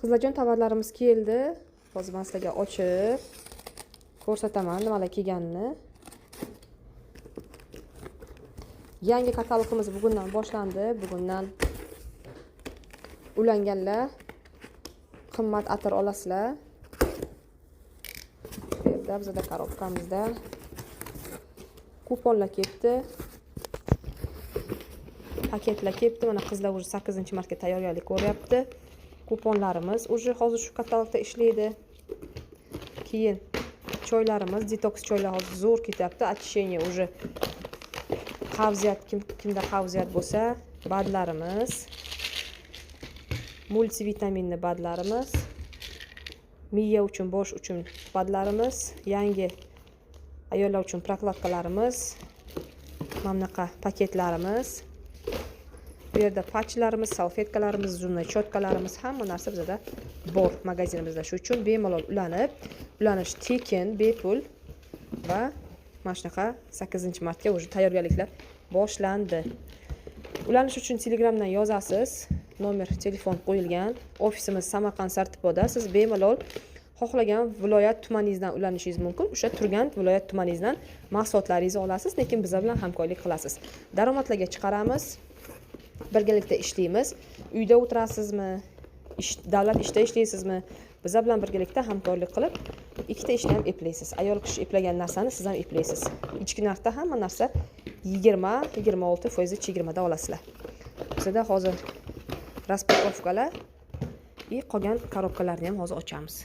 Qizlarjon, tovarlarimiz keldi. Hozir men sizlarga ochib ko'rsataman nimalar kelganini. Yangi katalogimiz bugundan boshlandi. Bugundan ulanganlar qimmat atir olasizlar. Bu yerda bizda korobkamizda kuponlar kelibdi. Paketlar kelibdi. Mana qizlar уже 8-martga tayyorgarlik ko'ryapti. Kuponlarimiz уже hozir shu katalogda ishlaydi. Keyin choylarimiz, detoks choylar hozir zo'r ketyapti. Очищение уже qavziyat, kimda qavziyat bo'lsa, badlarimiz, multivitaminli badlarimiz, miya uchun, bosh uchun badlarimiz, yangi ayollar uchun prokladkalarimiz, mana bunaqa paketlarimiz. Bu yerda patchlarimiz, salfetkalarimiz, zumli chotkalarimiz, hamma narsa bizda bor magazinimizda. Shu uchun bemalol ulanish tekin, bepul va mana shunaqa 8-martga уже tayyorgarliklar boshlandi. Ulanish uchun Telegramdan yozasiz. Nomer telefon qo'yilgan. Ofisimiz Samarqand Sartiboda. Siz bemalol xohlagan viloyat tumaningizdan ulanishingiz mumkin. O'sha turgan viloyat tumaningizdan mahsulotlaringizni olasiz, lekin biz bilan hamkorlik qilasiz. Daromadlarga chiqaramiz. Birgalikda ishlaymiz. Uyda o'tirasizmi? Davlat ishda ishlaysizmi? Biz bilan birgalikda hamkorlik qilib, ikkita ishni ham eplaysiz. Ayol kishi eplagan narsani siz ham eplaysiz. Ichki narxda hamma narsa 20-26% chegirmada olasizlar. Bizda hozir raspakovkalar va qolgan korobkalarni ham hozir ochamiz.